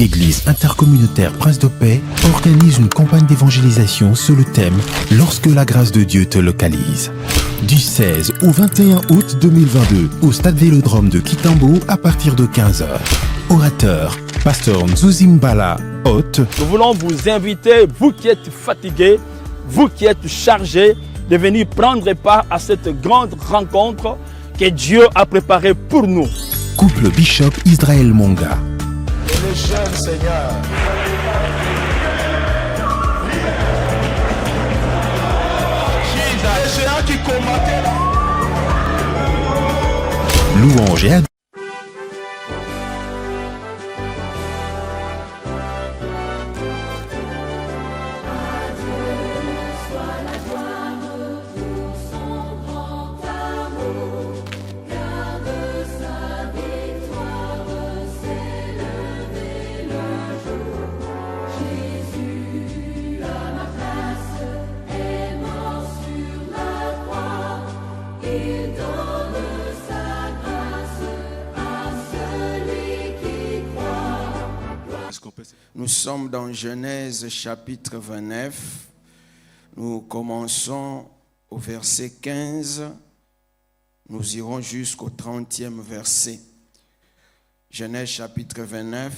Église intercommunautaire Prince de Paix organise une campagne d'évangélisation sous le thème « Lorsque la grâce de Dieu te localise ». Du 16 au 21 août 2022 au stade Vélodrome de Kitambo à partir de 15h. Orateur, Pasteur Nzuzimbala, hôte. Nous voulons vous inviter, vous qui êtes fatigués, vous qui êtes chargés, de venir prendre part à cette grande rencontre que Dieu a préparée pour nous. Couple Bishop Israël Monga. Et les jeunes, Seigneur. Les géants qui combattaient là. Louange et Nous sommes dans Genèse chapitre 29. Nous commençons au verset 15. Nous irons jusqu'au 30e verset. Genèse chapitre 29,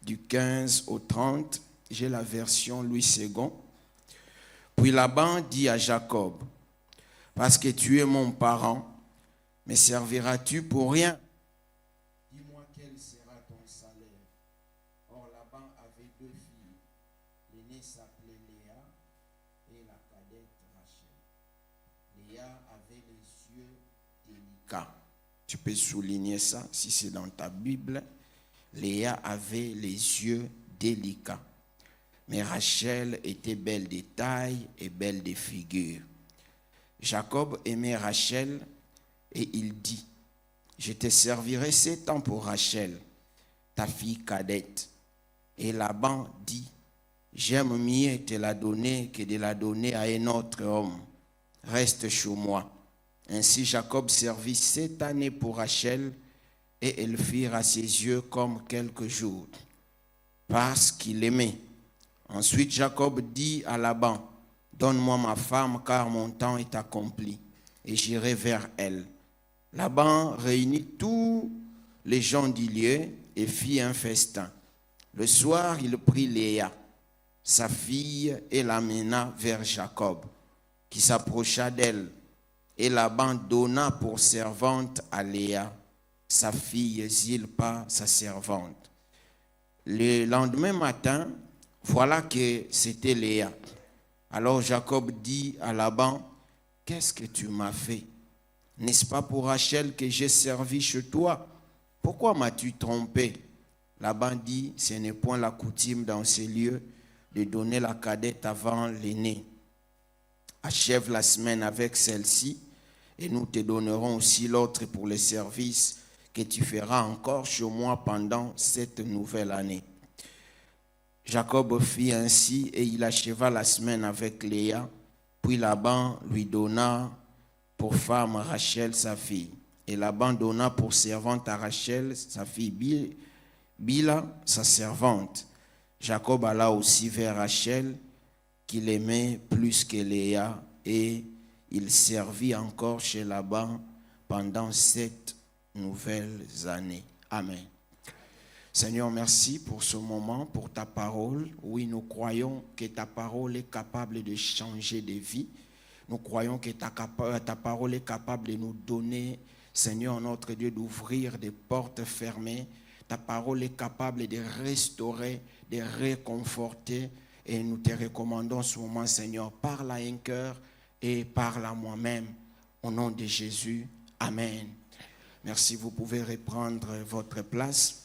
du 15 au 30. J'ai la version Louis II. Puis Laban dit à Jacob, « Parce que tu es mon parent, me serviras-tu pour rien? Dis-moi quel sera ton salaire. » Or Laban avait deux filles. L'aînée s'appelait Léa et la cadette Rachel. Léa avait les yeux délicats. Tu peux souligner ça si c'est dans ta Bible. Léa avait les yeux délicats. Mais Rachel était belle de taille et belle de figure. Jacob aimait Rachel et il dit, « Je te servirai 7 ans pour Rachel, ta fille cadette. » Et Laban dit, « J'aime mieux te la donner que de la donner à un autre homme. Reste chez moi. » Ainsi Jacob servit 7 années pour Rachel et elles firent à ses yeux comme quelques jours, parce qu'il l'aimait. Ensuite Jacob dit à Laban, « Donne-moi ma femme car mon temps est accompli et j'irai vers elle. » Laban réunit tous les gens du lieu et fit un festin. Le soir, il prit Léa, sa fille, et l'amena vers Jacob, qui s'approcha d'elle. Et Laban donna pour servante à Léa, sa fille Zilpa, sa servante. Le lendemain matin, voilà que c'était Léa. Alors Jacob dit à Laban, « Qu'est-ce que tu m'as fait? N'est-ce pas pour Rachel que j'ai servi chez toi? Pourquoi m'as-tu trompé? » Laban dit, « Ce n'est point la coutume dans ces lieux de donner la cadette avant l'aînée. Achève la semaine avec celle-ci et nous te donnerons aussi l'autre pour le service que tu feras encore chez moi pendant cette nouvelle année. » Jacob fit ainsi et il acheva la semaine avec Léa. Puis Laban lui donna pour femme Rachel sa fille. Et Laban donna pour servante à Rachel sa fille Bila, sa servante. Jacob alla aussi vers Rachel, qu'il aimait plus que Léa, et il servit encore chez Laban pendant 7 nouvelles années. Amen. Seigneur, merci pour ce moment, pour ta parole. Oui, nous croyons que ta parole est capable de changer de vie. Nous croyons que ta parole est capable de nous donner, Seigneur notre Dieu, d'ouvrir des portes fermées. Ta parole est capable de restaurer, de réconforter. Et nous te recommandons ce moment, Seigneur, parle à un cœur et parle à moi-même. Au nom de Jésus, Amen. Merci, vous pouvez reprendre votre place.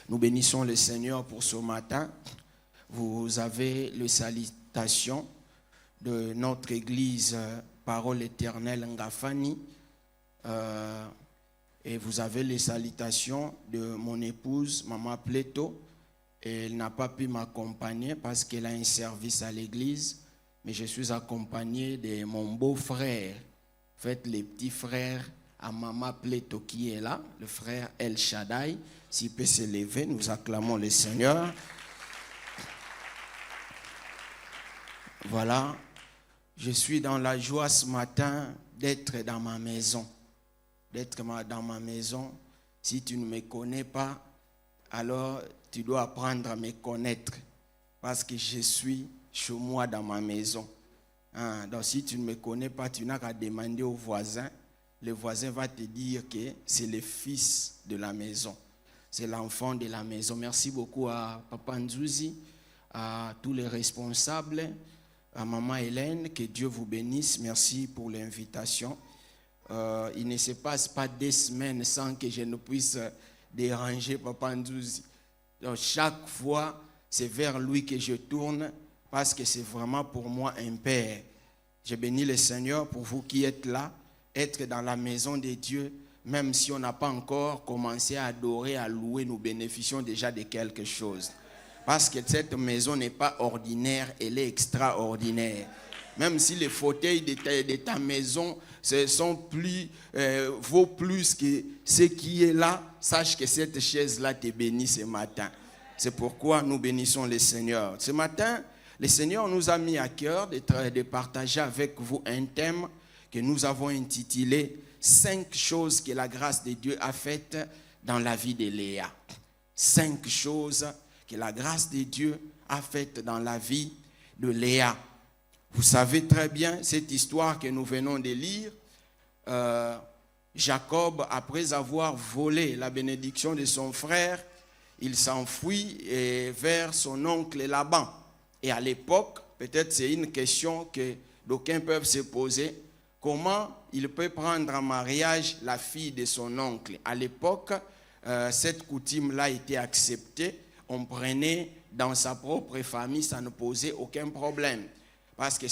Nous bénissons le Seigneur pour ce matin. Vous avez les salutations de notre église Parole éternelle Ngafani. Et vous avez les salutations de mon épouse, Maman Pleto. Elle n'a pas pu m'accompagner parce qu'elle a un service à l'église. Mais je suis accompagné de mon beau-frère. En fait, les petits frères à Maman Pleto qui est là, le frère El Shaddai. S'il peut se lever, nous acclamons le Seigneur. Voilà, je suis dans la joie ce matin d'être dans ma maison. D'être dans ma maison. Si tu ne me connais pas, alors tu dois apprendre à me connaître. Parce que je suis chez moi dans ma maison. Donc si tu ne me connais pas, tu n'as qu'à demander au voisin. Le voisin va te dire que c'est le fils de la maison. C'est l'enfant de la maison. Merci beaucoup à Papa Nzouzi, à tous les responsables, à Maman Hélène, que Dieu vous bénisse. Merci pour l'invitation. Il ne se passe pas des semaines sans que je ne puisse déranger Papa Nzouzi. Donc chaque fois, c'est vers lui que je tourne parce que c'est vraiment pour moi un père. Je bénis le Seigneur pour vous qui êtes là, être dans la maison de Dieu, même si on n'a pas encore commencé à adorer, à louer, nous bénéficions déjà de quelque chose. Parce que cette maison n'est pas ordinaire, elle est extraordinaire. Même si les fauteuils de ta maison vaut plus que ce qui est là, sache que cette chaise-là te bénit ce matin. C'est pourquoi nous bénissons le Seigneur. Ce matin, le Seigneur nous a mis à cœur de partager avec vous un thème que nous avons intitulé « 5 choses que la grâce de Dieu a faites dans la vie de Léa ». 5 choses que la grâce de Dieu a faites dans la vie de Léa. Vous savez très bien cette histoire que nous venons de lire. Jacob, après avoir volé la bénédiction de son frère, il s'enfuit vers son oncle Laban. Et à l'époque, peut-être c'est une question que d'aucuns peuvent se poser, comment il peut prendre en mariage la fille de son oncle? À l'époque, cette coutume-là était acceptée. On prenait dans sa propre famille, ça ne posait aucun problème. Parce que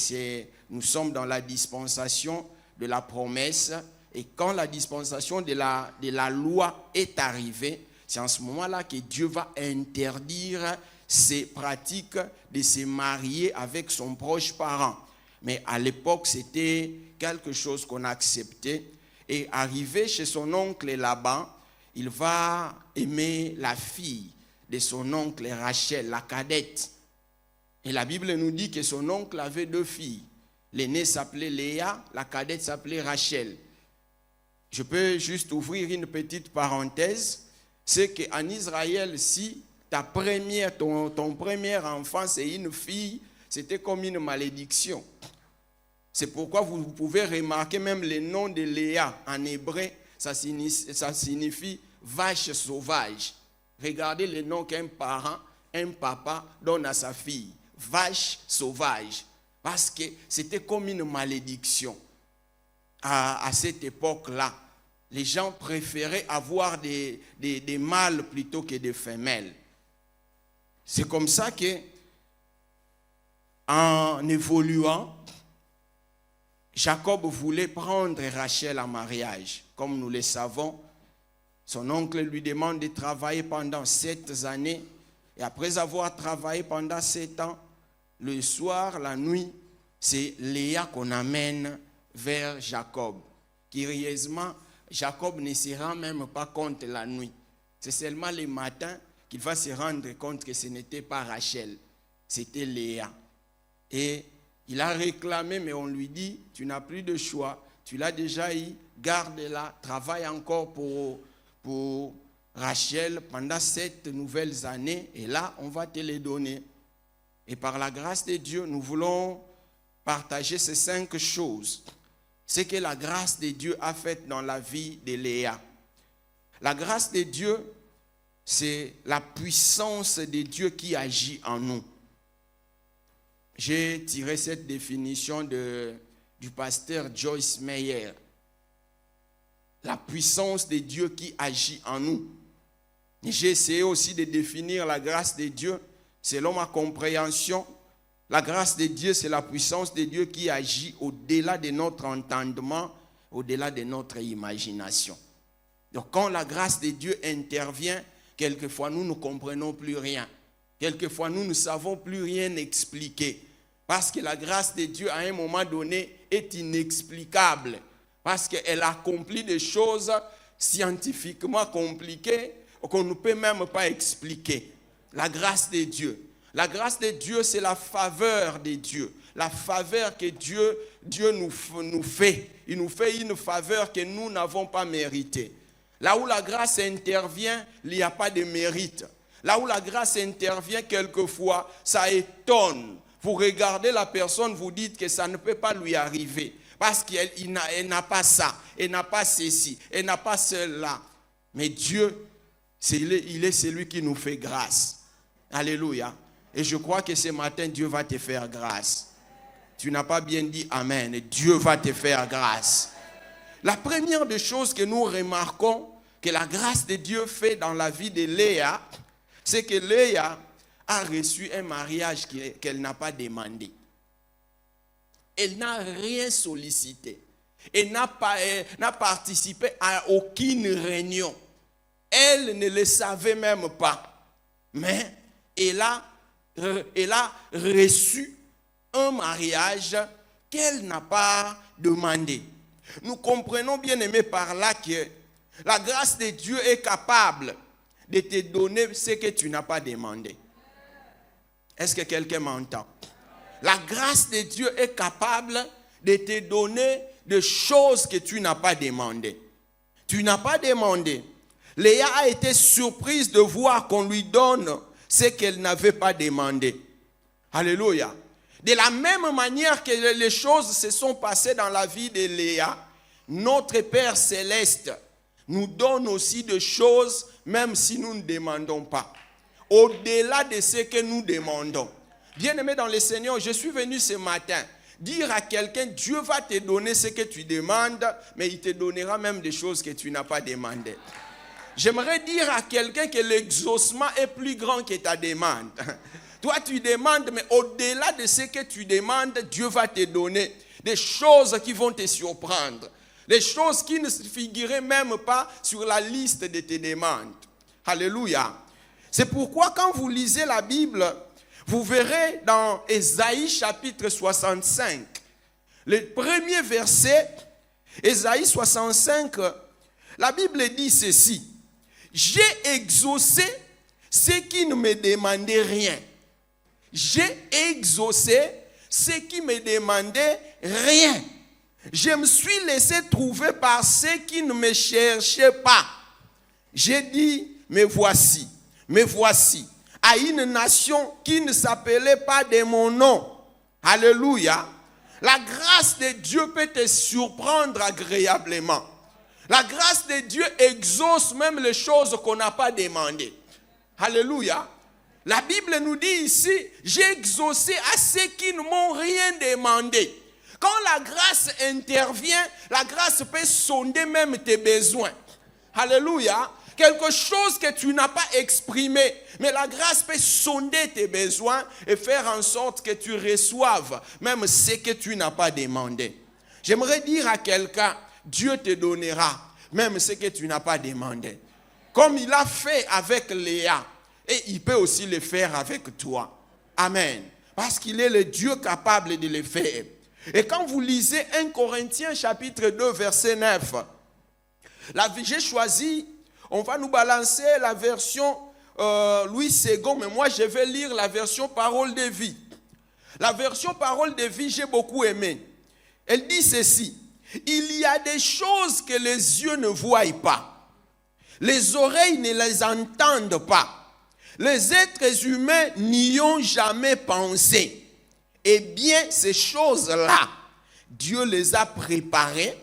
nous sommes dans la dispensation de la promesse. Et quand la dispensation de la loi est arrivée, c'est en ce moment-là que Dieu va interdire ces pratiques de se marier avec son proche parent. Mais à l'époque, c'était quelque chose qu'on acceptait. Et arrivé chez son oncle Laban, il va aimer la fille de son oncle Rachel, la cadette. Et la Bible nous dit que son oncle avait 2 filles. L'aînée s'appelait Léa, la cadette s'appelait Rachel. Je peux juste ouvrir une petite parenthèse. C'est qu'en Israël, si ton premier enfant, c'est une fille, c'était comme une malédiction. C'est pourquoi vous pouvez remarquer même le nom de Léa en hébreu, ça signifie vache sauvage. Regardez le nom qu'un parent, un papa donne à sa fille, vache sauvage. Parce que c'était comme une malédiction. À cette époque-là, les gens préféraient avoir des mâles plutôt que des femelles. C'est comme ça que, en évoluant, Jacob voulait prendre Rachel en mariage. Comme nous le savons, son oncle lui demande de travailler pendant 7 années. Et après avoir travaillé pendant 7 ans, le soir, la nuit, c'est Léa qu'on amène vers Jacob. Curieusement, Jacob ne se rend même pas compte la nuit. C'est seulement le matin qu'il va se rendre compte que ce n'était pas Rachel, c'était Léa. Et il a réclamé, mais on lui dit, tu n'as plus de choix, tu l'as déjà eu, garde-la, travaille encore pour Rachel pendant 7 nouvelles années, et là, on va te les donner. Et par la grâce de Dieu, nous voulons partager ces 5 choses. C'est que la grâce de Dieu a fait dans la vie de Léa. La grâce de Dieu, c'est la puissance de Dieu qui agit en nous. J'ai tiré cette définition du pasteur Joyce Meyer. La puissance de Dieu qui agit en nous. J'ai essayé aussi de définir la grâce de Dieu selon ma compréhension. La grâce de Dieu, c'est la puissance de Dieu qui agit au-delà de notre entendement, au-delà de notre imagination. Donc quand la grâce de Dieu intervient, quelquefois nous ne comprenons plus rien. Quelquefois nous ne savons plus rien expliquer. Parce que la grâce de Dieu, à un moment donné, est inexplicable. Parce qu'elle accomplit des choses scientifiquement compliquées, qu'on ne peut même pas expliquer. La grâce de Dieu. La grâce de Dieu, c'est la faveur de Dieu. La faveur que Dieu nous fait. Il nous fait une faveur que nous n'avons pas méritée. Là où la grâce intervient, il n'y a pas de mérite. Là où la grâce intervient, quelquefois, ça étonne. Vous regardez la personne, vous dites que ça ne peut pas lui arriver. Parce qu'elle n'a pas ça, elle n'a pas ceci, elle n'a pas cela. Mais Dieu, il est celui qui nous fait grâce. Alléluia. Et je crois que ce matin, Dieu va te faire grâce. Tu n'as pas bien dit Amen. Dieu va te faire grâce. La première des choses que nous remarquons que la grâce de Dieu fait dans la vie de Léa, c'est que Léa a reçu un mariage qu'elle n'a pas demandé. Elle n'a rien sollicité. Elle n'a participé à aucune réunion. Elle ne le savait même pas. Mais elle a reçu un mariage qu'elle n'a pas demandé. Nous comprenons bien aimé par là que la grâce de Dieu est capable de te donner ce que tu n'as pas demandé. Est-ce que quelqu'un m'entend? La grâce de Dieu est capable de te donner des choses que tu n'as pas demandées. Tu n'as pas demandé. Léa a été surprise de voir qu'on lui donne ce qu'elle n'avait pas demandé. Alléluia. De la même manière que les choses se sont passées dans la vie de Léa, notre Père Céleste nous donne aussi des choses même si nous ne demandons pas. Au-delà de ce que nous demandons. Bien-aimé dans le Seigneur, je suis venu ce matin dire à quelqu'un, Dieu va te donner ce que tu demandes, mais il te donnera même des choses que tu n'as pas demandées. J'aimerais dire à quelqu'un que l'exaucement est plus grand que ta demande. Toi, tu demandes, mais au-delà de ce que tu demandes, Dieu va te donner des choses qui vont te surprendre. Des choses qui ne figuraient même pas sur la liste de tes demandes. Alléluia. C'est pourquoi quand vous lisez la Bible, vous verrez dans Ésaïe chapitre 65, le premier verset, Ésaïe 65, la Bible dit ceci. J'ai exaucé ceux qui ne me demandaient rien. J'ai exaucé ceux qui me demandaient rien. Je me suis laissé trouver par ceux qui ne me cherchaient pas. J'ai dit, me voici, à une nation qui ne s'appelait pas de mon nom. Alléluia. La grâce de Dieu peut te surprendre agréablement. La grâce de Dieu exauce même les choses qu'on n'a pas demandées. Alléluia. La Bible nous dit ici, j'ai exaucé à ceux qui ne m'ont rien demandé. Quand la grâce intervient, la grâce peut sonder même tes besoins. Alléluia. Quelque chose que tu n'as pas exprimé, mais la grâce peut sonder tes besoins et faire en sorte que tu reçoives même ce que tu n'as pas demandé. J'aimerais dire à quelqu'un, Dieu te donnera même ce que tu n'as pas demandé. Comme il a fait avec Léa, et il peut aussi le faire avec toi. Amen. Parce qu'il est le Dieu capable de le faire. Et quand vous lisez 1 Corinthiens chapitre 2 verset 9, j'ai choisi, on va nous balancer la version Louis II, mais moi je vais lire la version Parole de vie. La version Parole de vie, j'ai beaucoup aimé. Elle dit ceci. Il y a des choses que les yeux ne voient pas. Les oreilles ne les entendent pas. Les êtres humains n'y ont jamais pensé. Eh bien, ces choses-là, Dieu les a préparées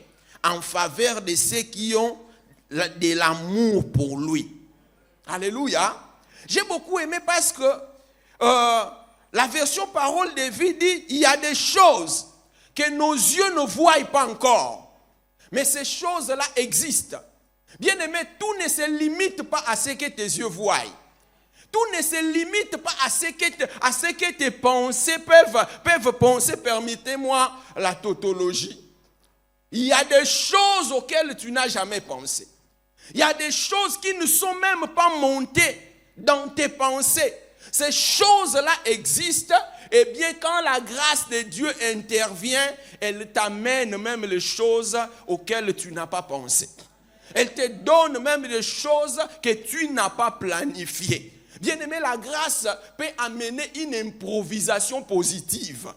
en faveur de ceux qui ont de l'amour pour lui. Alléluia. J'ai beaucoup aimé parce que la version Parole de vie dit, il y a des choses que nos yeux ne voient pas encore. Mais ces choses-là existent. Bien aimé, tout ne se limite pas à ce que tes yeux voient. Tout ne se limite pas à ce que tes pensées peuvent penser. Permettez-moi la tautologie. Il y a des choses auxquelles tu n'as jamais pensé. Il y a des choses qui ne sont même pas montées dans tes pensées. Ces choses-là existent. Et bien, quand la grâce de Dieu intervient, elle t'amène même les choses auxquelles tu n'as pas pensé. Elle te donne même des choses que tu n'as pas planifiées. Bien-aimé, la grâce peut amener une improvisation positive.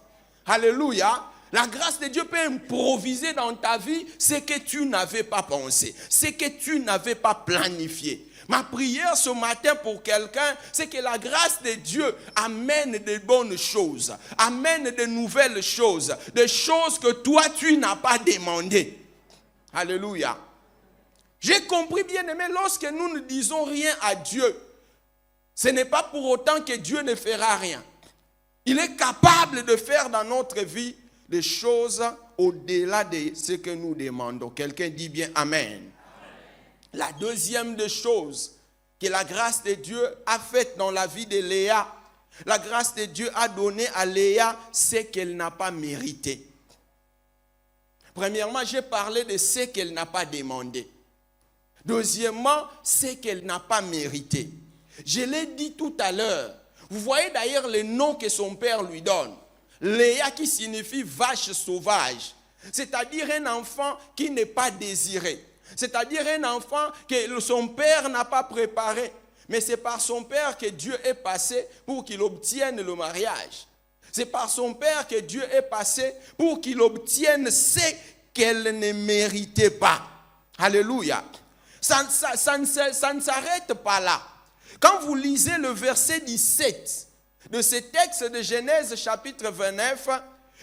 Alléluia. La grâce de Dieu peut improviser dans ta vie ce que tu n'avais pas pensé, ce que tu n'avais pas planifié. Ma prière ce matin pour quelqu'un, c'est que la grâce de Dieu amène de bonnes choses, amène de nouvelles choses, des choses que toi tu n'as pas demandées. Alléluia. J'ai compris, bien aimé, lorsque nous ne disons rien à Dieu, ce n'est pas pour autant que Dieu ne fera rien. Il est capable de faire dans notre vie des choses au-delà de ce que nous demandons. Quelqu'un dit bien Amen. La deuxième des choses que la grâce de Dieu a faite dans la vie de Léa, la grâce de Dieu a donné à Léa ce qu'elle n'a pas mérité. Premièrement, j'ai parlé de ce qu'elle n'a pas demandé. Deuxièmement, ce qu'elle n'a pas mérité. Je l'ai dit tout à l'heure. Vous voyez d'ailleurs le nom que son père lui donne. Léa qui signifie vache sauvage. C'est-à-dire un enfant qui n'est pas désiré. C'est-à-dire un enfant que son père n'a pas préparé. Mais c'est par son père que Dieu est passé pour qu'il obtienne le mariage. C'est par son père que Dieu est passé pour qu'il obtienne ce qu'elle ne méritait pas. Alléluia. Ça ne s'arrête pas là. Quand vous lisez le verset 17 de ce texte de Genèse chapitre 29,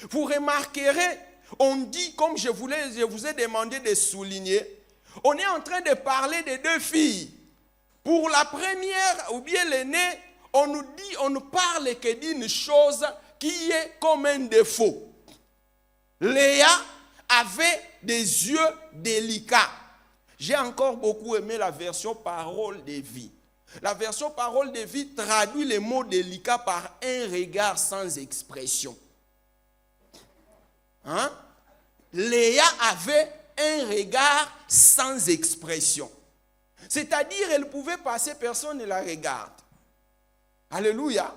vous remarquerez, on dit, comme je vous ai demandé de souligner, on est en train de parler de deux filles. Pour la première, ou bien l'aînée, on ne parle que d'une chose qui est comme un défaut. Léa avait des yeux délicats. J'ai encore beaucoup aimé la version parole de vie. La version parole de vie traduit les mots délicats par un regard sans expression. Hein? Léa avait un regard sans expression. C'est-à-dire, elle pouvait passer, personne ne la regarde. Alléluia.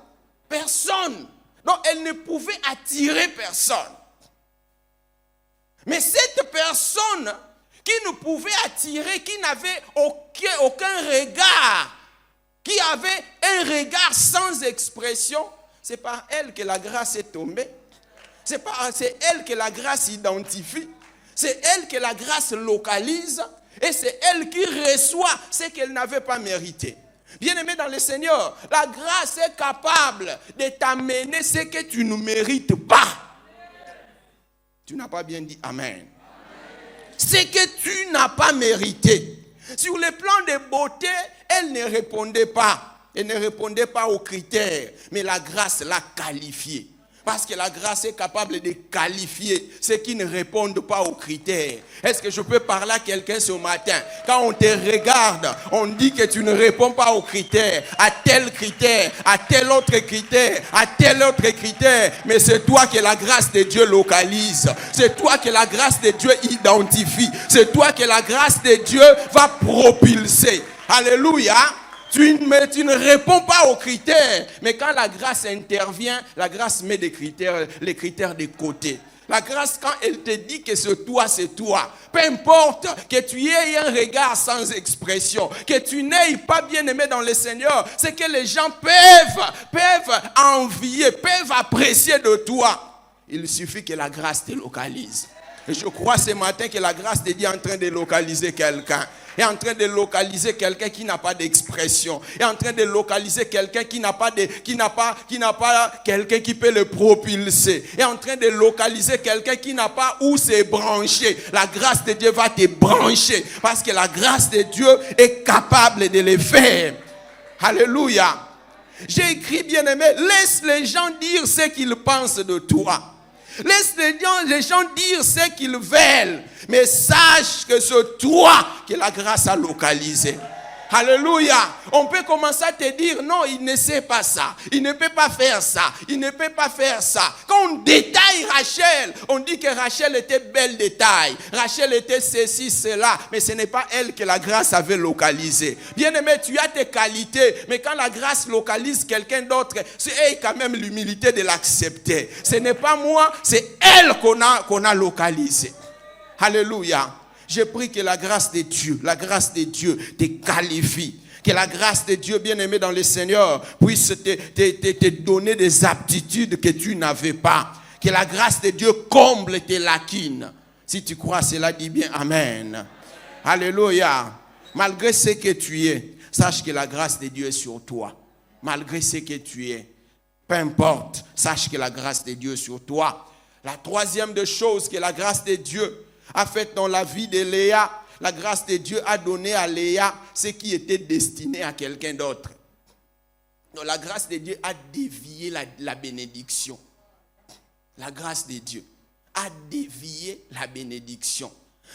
Personne. Donc, elle ne pouvait attirer personne. Mais cette personne qui ne pouvait attirer, qui n'avait aucun regard, qui avait un regard sans expression, c'est par elle que la grâce est tombée. C'est elle que la grâce identifie. C'est elle que la grâce localise. Et c'est elle qui reçoit ce qu'elle n'avait pas mérité. Bien-aimé dans le Seigneur, la grâce est capable de t'amener ce que tu ne mérites pas. Tu n'as pas bien dit Amen. Ce que tu n'as pas mérité. Sur le plan de beauté, elle ne répondait pas. Elle ne répondait pas aux critères. Mais la grâce l'a qualifiée. Parce que la grâce est capable de qualifier ceux qui ne répondent pas aux critères. Est-ce que je peux parler à quelqu'un ce matin? Quand on te regarde, on dit que tu ne réponds pas aux critères, à tel critère, à tel autre critère, à tel autre critère. Mais c'est toi que la grâce de Dieu localise. C'est toi que la grâce de Dieu identifie. C'est toi que la grâce de Dieu va propulser. Alléluia. Tu ne réponds pas aux critères. Mais quand la grâce intervient, la grâce met les critères de côté. La grâce, quand elle te dit que c'est toi, c'est toi. Peu importe que tu aies un regard sans expression, que tu n'aies pas bien aimé dans le Seigneur, c'est que les gens peuvent envier, peuvent apprécier de toi. Il suffit que la grâce te localise. Et je crois ce matin que la grâce de Dieu est en train de localiser quelqu'un. Est en train de localiser quelqu'un qui n'a pas d'expression. Est en train de localiser quelqu'un qui n'a pas quelqu'un qui peut le propulser. Est en train de localiser quelqu'un qui n'a pas où se brancher. La grâce de Dieu va te brancher parce que la grâce de Dieu est capable de le faire. Alléluia. J'ai écrit, bien-aimé, laisse les gens dire ce qu'ils pensent de toi. Laisse les gens dire ce qu'ils veulent. Mais sache que c'est toi que la grâce a localisé. Alléluia. On peut commencer à te dire, non, il ne sait pas ça. Il ne peut pas faire ça. Il ne peut pas faire ça. Quand on détaille Rachel, on dit que Rachel était belle de taille. Rachel était ceci, cela. Mais ce n'est pas elle que la grâce avait localisé. Bien-aimé, tu as tes qualités. Mais quand la grâce localise quelqu'un d'autre, c'est quand même l'humilité de l'accepter. Ce n'est pas moi, c'est elle qu'on a localisé. Alléluia. Je prie que la grâce de Dieu te qualifie. Que la grâce de Dieu, bien-aimé dans le Seigneur, puisse te donner des aptitudes que tu n'avais pas. Que la grâce de Dieu comble tes lacunes. Si tu crois cela, dis bien Amen. Alléluia. Malgré ce que tu es, sache que la grâce de Dieu est sur toi. Malgré ce que tu es, peu importe, sache que la grâce de Dieu est sur toi. La troisième des choses que la grâce de Dieu a faite dans la vie de Léa, la grâce de Dieu a donné à Léa ce qui était destiné à quelqu'un d'autre. Donc la grâce de Dieu a dévié la bénédiction. La grâce de Dieu a dévié la bénédiction.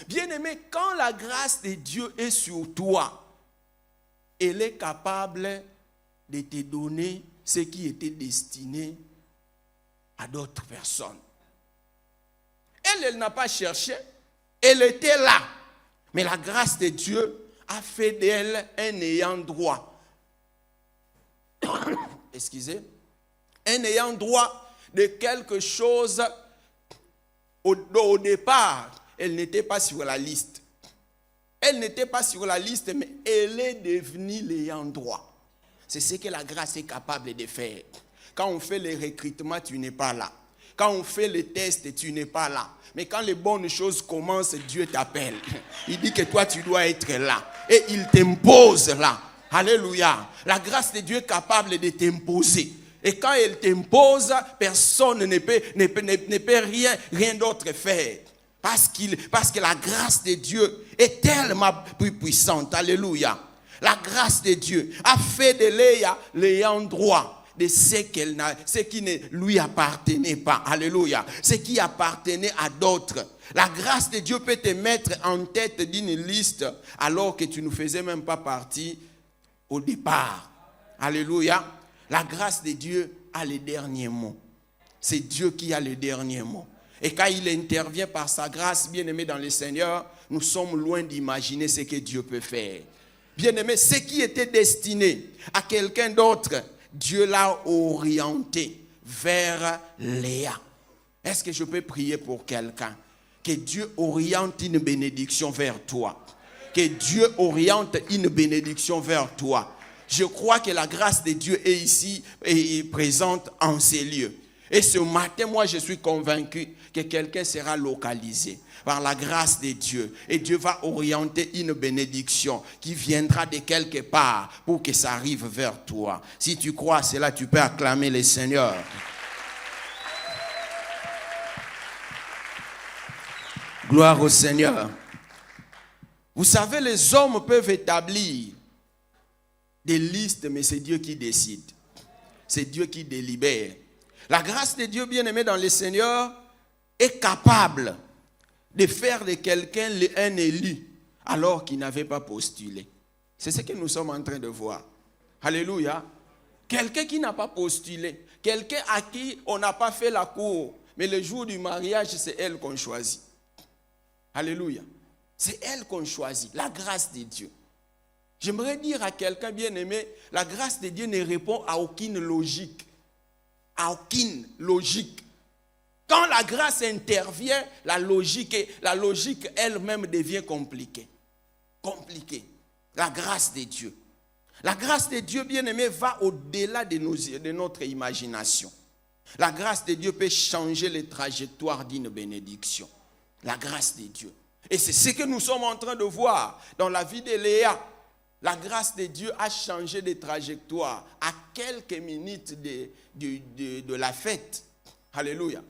Bien-aimé, quand la grâce de Dieu est sur toi, elle est capable de te donner ce qui était destiné à d'autres personnes. Elle n'a pas cherché, elle était là. Mais la grâce de Dieu a fait d'elle un ayant droit. Excusez. Un ayant droit de quelque chose. Au départ, elle n'était pas sur la liste. Elle n'était pas sur la liste, mais elle est devenue l'ayant droit. C'est ce que la grâce est capable de faire. Quand on fait les recrutements, tu n'es pas là. Quand on fait les tests, tu n'es pas là. Mais quand les bonnes choses commencent, Dieu t'appelle. Il dit que toi, tu dois être là. Et il t'impose là. Alléluia. La grâce de Dieu est capable de t'imposer. Et quand elle t'impose, personne ne peut rien d'autre faire. Parce que la grâce de Dieu est tellement plus puissante. Alléluia. La grâce de Dieu a fait de Léa l'ayant droit de ce qui ne lui appartenait pas. Alléluia. Ce qui appartenait à d'autres. La grâce de Dieu peut te mettre en tête d'une liste alors que tu ne faisais même pas partie au départ. Alléluia. La grâce de Dieu a le dernier mot. C'est Dieu qui a le dernier mot. Et quand il intervient par sa grâce, bien-aimé dans le Seigneur, nous sommes loin d'imaginer ce que Dieu peut faire. Bien-aimé, ce qui était destiné à quelqu'un d'autre, Dieu l'a orienté vers Léa. Est-ce que je peux prier pour quelqu'un? Que Dieu oriente une bénédiction vers toi. Que Dieu oriente une bénédiction vers toi. Je crois que la grâce de Dieu est ici et présente en ces lieux. Et ce matin, moi, je suis convaincu que quelqu'un sera localisé par la grâce de Dieu. Et Dieu va orienter une bénédiction qui viendra de quelque part pour que ça arrive vers toi. Si tu crois à cela, tu peux acclamer le Seigneur. Gloire au Seigneur. Vous savez, les hommes peuvent établir des listes, mais c'est Dieu qui décide. C'est Dieu qui délibère. La grâce de Dieu, bien-aimé dans le Seigneur, est capable de faire de quelqu'un un élu alors qu'il n'avait pas postulé. C'est ce que nous sommes en train de voir. Alléluia. Quelqu'un qui n'a pas postulé, quelqu'un à qui on n'a pas fait la cour, mais le jour du mariage, c'est elle qu'on choisit. Alléluia. C'est elle qu'on choisit, la grâce de Dieu. J'aimerais dire à quelqu'un bien-aimé, la grâce de Dieu ne répond à aucune logique. À aucune logique. Quand la grâce intervient, la logique elle-même devient compliquée. Compliquée. La grâce de Dieu. La grâce de Dieu, bien-aimé, va au-delà de notre imagination. La grâce de Dieu peut changer les trajectoires d'une bénédiction. La grâce de Dieu. Et c'est ce que nous sommes en train de voir dans la vie de Léa. La grâce de Dieu a changé de trajectoire à quelques minutes de la fête. Alléluia.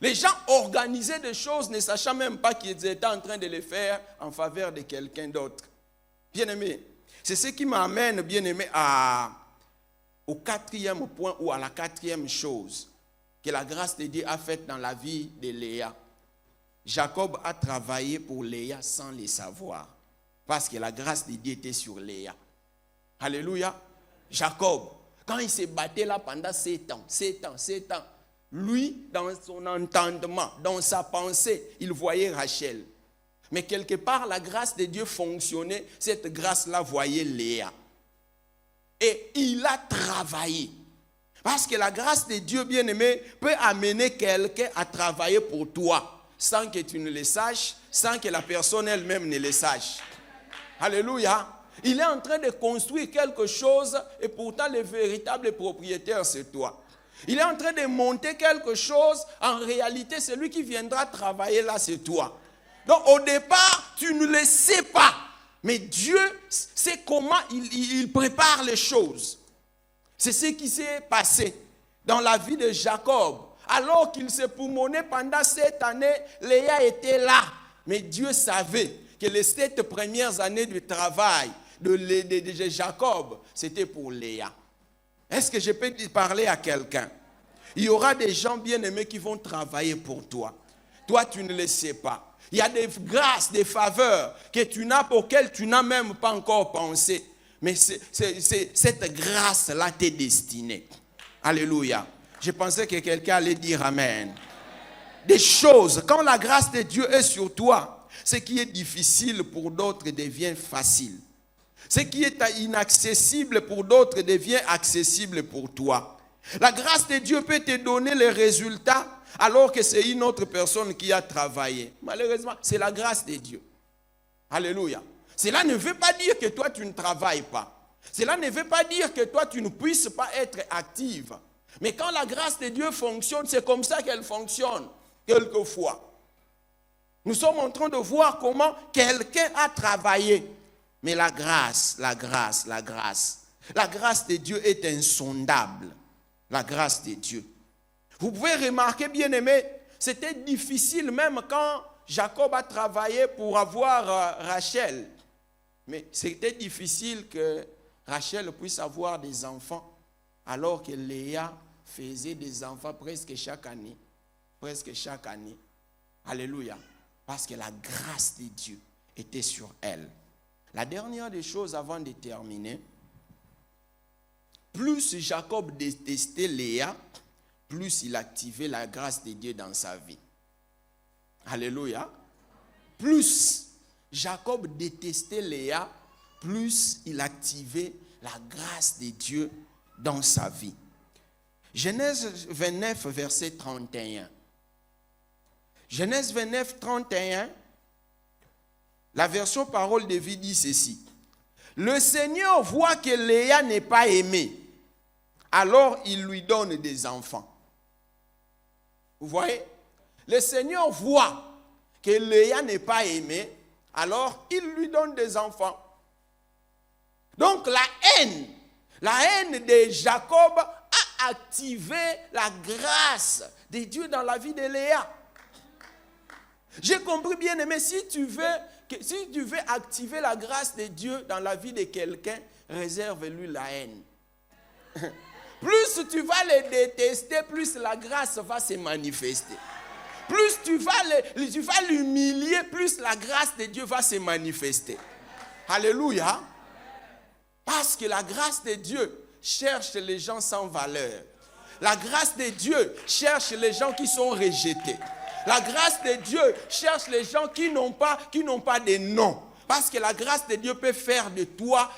Les gens organisaient des choses ne sachant même pas qu'ils étaient en train de les faire en faveur de quelqu'un d'autre. Bien-aimé, c'est ce qui m'amène, bien-aimé, au quatrième point ou à la quatrième chose que la grâce de Dieu a faite dans la vie de Léa. Jacob a travaillé pour Léa sans le savoir. Parce que la grâce de Dieu était sur Léa. Alléluia. Jacob, quand il s'est battu là pendant 7 ans, lui, dans son entendement, dans sa pensée, il voyait Rachel. Mais quelque part, la grâce de Dieu fonctionnait. Cette grâce-là voyait Léa. Et il a travaillé. Parce que la grâce de Dieu, bien-aimé, peut amener quelqu'un à travailler pour toi. sans que tu ne le saches, sans que la personne elle-même ne le sache. Alléluia. Il est en train de construire quelque chose et pourtant le véritable propriétaire, c'est toi. Il est en train de monter quelque chose, en réalité, celui qui viendra travailler là, c'est toi. Donc au départ, tu ne le sais pas. Mais Dieu sait comment il prépare les choses. C'est ce qui s'est passé dans la vie de Jacob. Alors qu'il s'est poumonné pendant 7 années, Léa était là. Mais Dieu savait que les 7 premières années de travail de Jacob, c'était pour Léa. Est-ce que je peux parler à quelqu'un? Il y aura des gens bien-aimés qui vont travailler pour toi. Toi, tu ne le sais pas. Il y a des grâces, des faveurs que tu n'as, auxquelles tu n'as même pas encore pensé. Mais cette grâce-là t'est destinée. Alléluia. Je pensais que quelqu'un allait dire Amen. Des choses, quand la grâce de Dieu est sur toi, ce qui est difficile pour d'autres devient facile. Ce qui est inaccessible pour d'autres devient accessible pour toi. La grâce de Dieu peut te donner les résultats alors que c'est une autre personne qui a travaillé. Malheureusement, c'est la grâce de Dieu. Alléluia. Cela ne veut pas dire que toi, tu ne travailles pas. Cela ne veut pas dire que toi, tu ne puisses pas être active. Mais quand la grâce de Dieu fonctionne, c'est comme ça qu'elle fonctionne, quelquefois. Nous sommes en train de voir comment quelqu'un a travaillé. Mais la grâce de Dieu est insondable. La grâce de Dieu. Vous pouvez remarquer, bien aimé, c'était difficile même quand Jacob a travaillé pour avoir Rachel. Mais c'était difficile que Rachel puisse avoir des enfants alors que Léa faisait des enfants presque chaque année. Presque chaque année. Alléluia. Parce que la grâce de Dieu était sur elle. La dernière des choses avant de terminer, plus Jacob détestait Léa, plus il activait la grâce de Dieu dans sa vie. Alléluia. Plus Jacob détestait Léa, plus il activait la grâce de Dieu dans sa vie. Genèse 29, verset 31. Genèse 29, 31, la version parole de vie dit ceci. Le Seigneur voit que Léa n'est pas aimée, alors il lui donne des enfants. Vous voyez? Le Seigneur voit que Léa n'est pas aimée, alors il lui donne des enfants. Donc la haine de Jacob a activé la grâce de Dieu dans la vie de Léa. J'ai compris, bien aimé, si tu veux activer la grâce de Dieu dans la vie de quelqu'un, réserve-lui la haine. Plus tu vas le détester, plus la grâce va se manifester. Plus tu vas l'humilier, plus la grâce de Dieu va se manifester. Alléluia. Parce que la grâce de Dieu cherche les gens sans valeur. La grâce de Dieu cherche les gens qui sont rejetés. La grâce de Dieu cherche les gens qui n'ont pas de nom. Parce que la grâce de Dieu peut faire de toi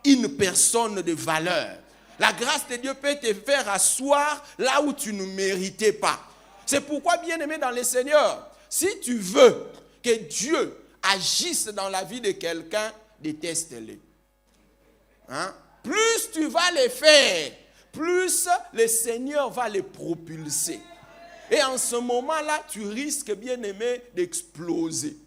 une personne de valeur. La grâce de Dieu peut te faire asseoir là où tu ne méritais pas. C'est pourquoi, bien-aimé dans le Seigneur, si tu veux que Dieu agisse dans la vie de quelqu'un, déteste-le. Hein? Plus tu vas le faire, plus le Seigneur va le propulser. Et en ce moment-là, tu risques, bien-aimé, d'exploser.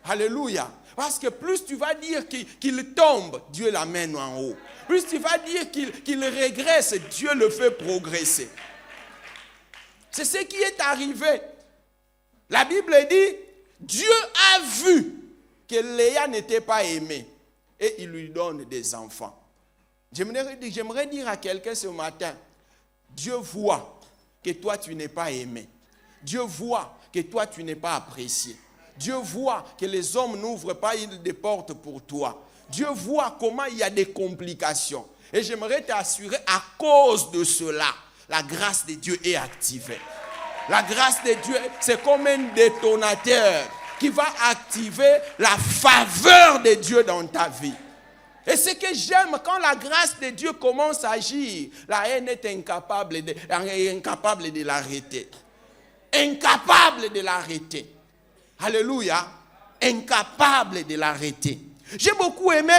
Alléluia. Parce que plus tu vas dire qu'il tombe, Dieu l'amène en haut. Plus tu vas dire qu'il régresse, Dieu le fait progresser. C'est ce qui est arrivé. La Bible dit, Dieu a vu que Léa n'était pas aimée. Et il lui donne des enfants. J'aimerais dire à quelqu'un ce matin, Dieu voit que toi tu n'es pas aimé. Dieu voit que toi tu n'es pas apprécié. Dieu voit que les hommes n'ouvrent pas des portes pour toi. Dieu voit comment il y a des complications. Et j'aimerais t'assurer, à cause de cela, la grâce de Dieu est activée. La grâce de Dieu, c'est comme un détonateur qui va activer la faveur de Dieu dans ta vie. Et ce que j'aime, quand la grâce de Dieu commence à agir, la haine est incapable de l'arrêter. incapable de l'arrêter. Alléluia. Incapable de l'arrêter. J'ai beaucoup aimé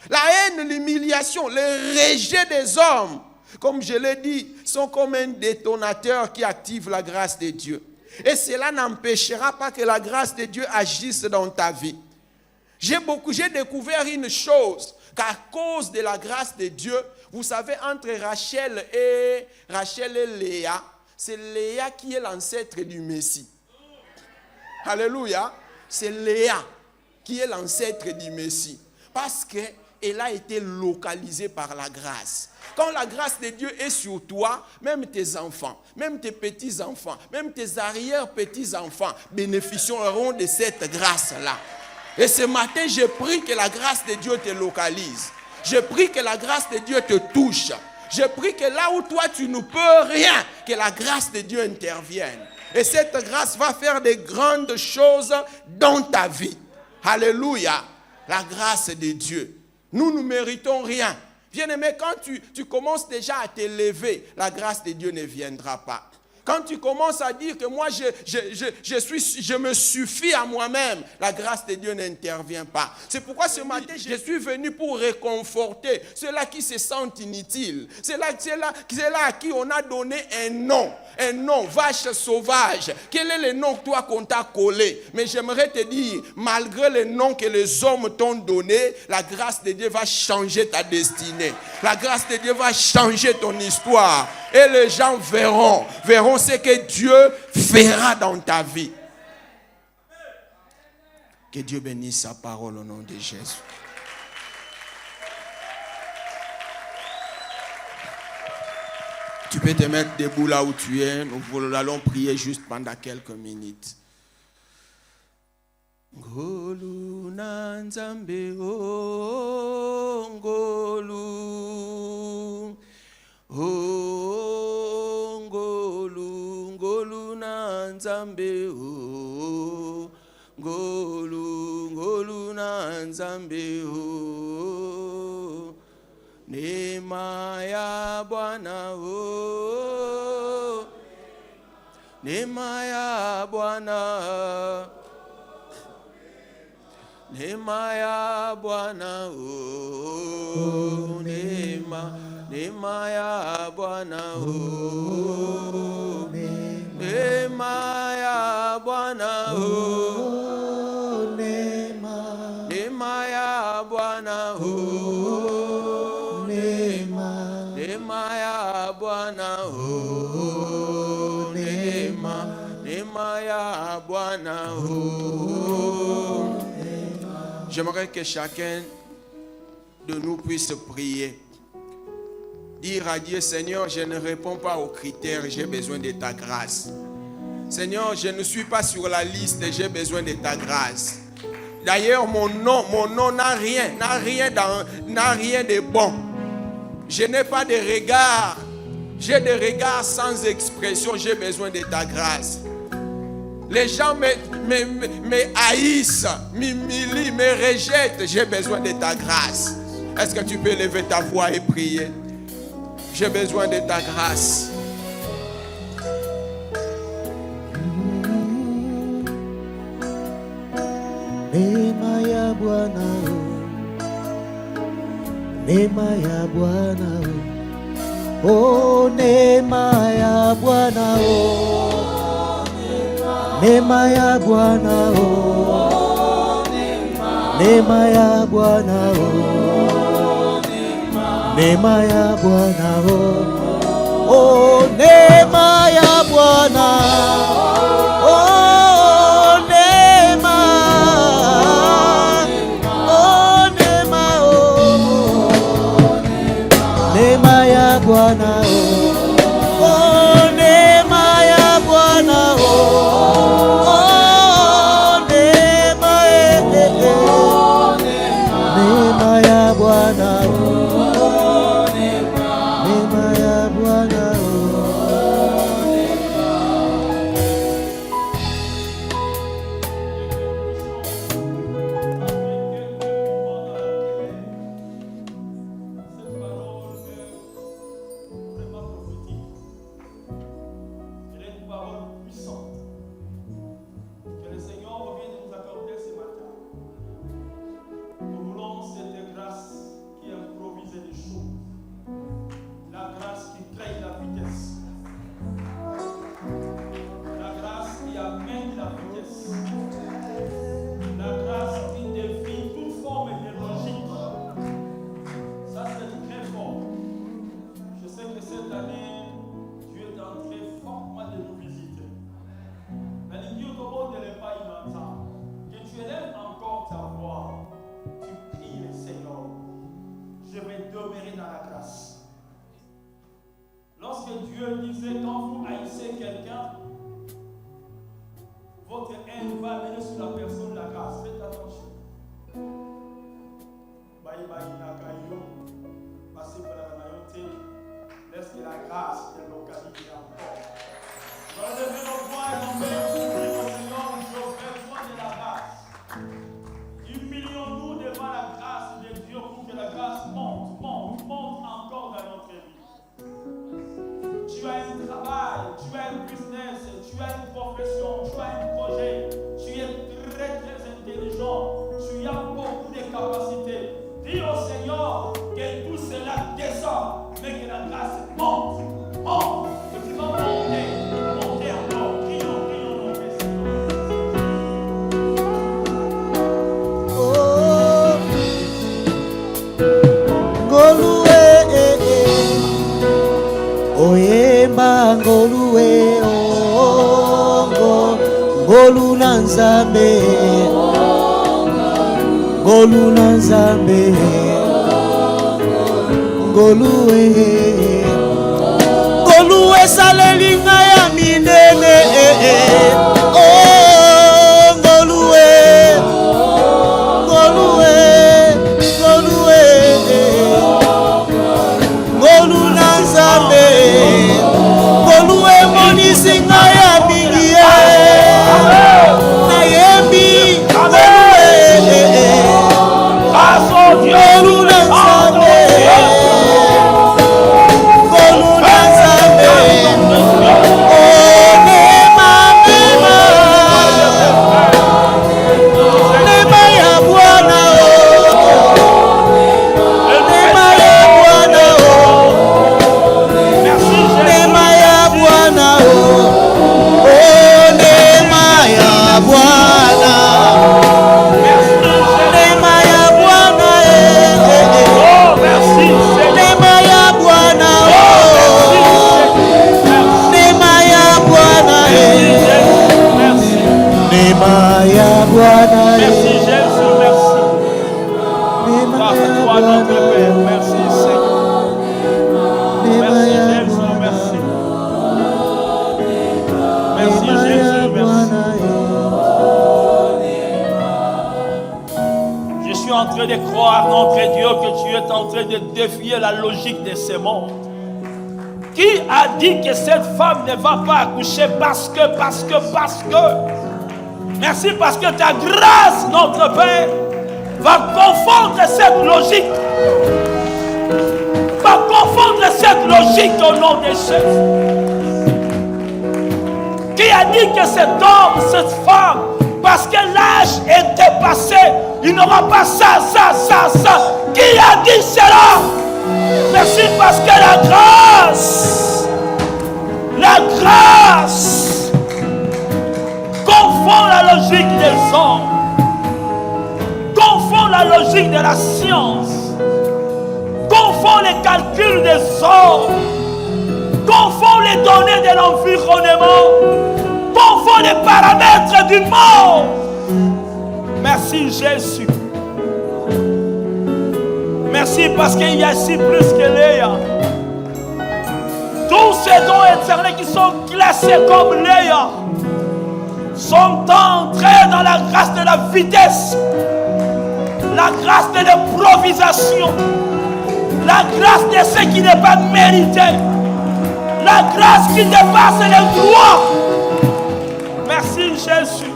la haine, l'humiliation, le rejet des hommes. Comme je l'ai dit, sont comme un détonateur qui active la grâce de Dieu. Et cela n'empêchera pas que la grâce de Dieu agisse dans ta vie. J'ai découvert une chose, qu'à cause de la grâce de Dieu, vous savez, entre Rachel et Léa, c'est Léa qui est l'ancêtre du Messie. Alléluia. C'est Léa qui est l'ancêtre du Messie. Parce qu'elle a été localisée par la grâce. Quand la grâce de Dieu est sur toi, même tes enfants, même tes petits-enfants, même tes arrière-petits-enfants bénéficieront de cette grâce-là. Et ce matin, je prie que la grâce de Dieu te localise. Je prie que la grâce de Dieu te touche. Je prie que là où toi tu ne peux rien, que la grâce de Dieu intervienne. Et cette grâce va faire de grandes choses dans ta vie. Alléluia. La grâce de Dieu. Nous ne méritons rien. Bien-aimé, quand tu commences déjà à t'élever, la grâce de Dieu ne viendra pas. Quand tu commences à dire que moi, je me suffis à moi-même, la grâce de Dieu n'intervient pas. C'est pourquoi ce matin, je suis venu pour réconforter ceux-là qui se sentent inutiles. Ceux-là à qui on a donné un nom, vache sauvage. Quel est le nom que toi qu'on t'a collé? Mais j'aimerais te dire, malgré le nom que les hommes t'ont donné, la grâce de Dieu va changer ta destinée. La grâce de Dieu va changer ton histoire. Et les gens verront ce que Dieu fera dans ta vie. Que Dieu bénisse sa parole au nom de Jésus. Tu peux te mettre debout là où tu es. Nous allons prier juste pendant quelques minutes. Ngolu na nzambe o ngolu o ngolu ngolu na nzambe o ngolu na nzambe o neema ya Bwana o neema ya Bwana neema ya Bwana o neema ya Bwana o neema ya Bwana o neema ya Bwana o neema ya Bwana o neema ya Bwana o. J'aimerais que chacun de nous puisse prier. Dire à Dieu, Seigneur, je ne réponds pas aux critères, j'ai besoin de ta grâce. Seigneur, je ne suis pas sur la liste, j'ai besoin de ta grâce. D'ailleurs, mon nom n'a rien de bon. Je n'ai pas de regard. J'ai des regards sans expression, j'ai besoin de ta grâce. Les gens me haïssent, m'humilient, me rejettent. J'ai besoin de ta grâce. Est-ce que tu peux lever ta voix et prier? J'ai besoin de ta grâce. Neema ya Bwana, neema ya Bwana, oh neema ya Bwana, oh neema ya Bwana, oh neema ya Bwana, oh neema ya Bwana, oh neema ya Bwana, oh neema, oh neema, oh neema ya Bwana, oh neema ya Bwana, oh neema, neema ya Bwana, neema ya Bwana, Dieu disait, quand vous haïssez quelqu'un, votre haine va venir sur la personne de la grâce. Faites attention. Laisse que la grâce te localise encore. Dans le point, Seigneur, j'ai besoin de la grâce. Humilions-nous devant la grâce de Dieu pour que la grâce monte encore dans notre vie. Tu as un travail, tu as un business, tu as une profession, tu as un projet, tu es très intelligent, tu as beaucoup de capacités. Dis au Seigneur que tout cela descend, mais que la grâce monte, que tu vas monter encore. Prions, oyemba ngoluwe ngolu na nzambe ngolu na nzambe ngoluwe salelinga ya minene ngolu na nzambe ngoluwe monisinga ya mingi nayembi ngolu na nzambe ngolu na nzambe nema ya Bwana merci Jésus, merci. Toi notre Père, merci Seigneur. Merci Jésus, merci. Merci Jésus, merci. Je suis en train de croire, notre Dieu, que tu es en train de défier la logique de ce monde. Qui a dit que cette femme ne va pas accoucher parce que merci parce que ta grâce, notre Père, va confondre cette logique. Va confondre cette logique au nom de Jésus. Qui a dit que cet homme, cette femme, parce que l'âge était passé, il n'aura pas ça. Qui a dit cela? Merci parce que la grâce confond la logique des hommes, confond la logique de la science, confond les calculs des hommes, confond les données de l'environnement, confond les paramètres du monde. Merci Jésus. Merci parce qu'il y a ici plus que Léa. Tous ces dons éternels qui sont classés comme Léa sont entrés dans la grâce de la vitesse, la grâce de l'improvisation, la grâce de ce qui n'est pas mérité, la grâce qui dépasse les droits. Merci Jésus.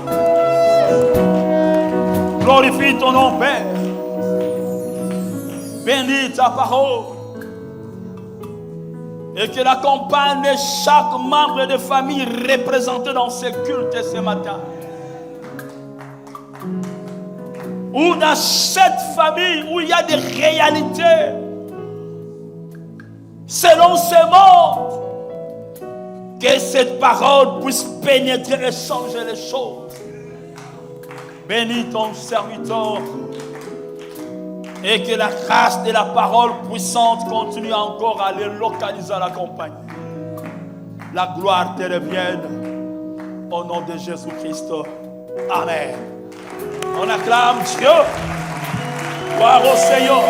Glorifie ton nom, Père. Bénis ta parole. Et qu'elle accompagne chaque membre de famille représenté dans ce culte ce matin. Ou dans cette famille où il y a des réalités selon ce monde. Que cette parole puisse pénétrer et changer les choses. Bénis ton serviteur. Et que la grâce de la parole puissante continue encore à les localiser, à la campagne. La gloire te revienne. Au nom de Jésus-Christ. Amen. On acclame Dieu. Gloire au Seigneur.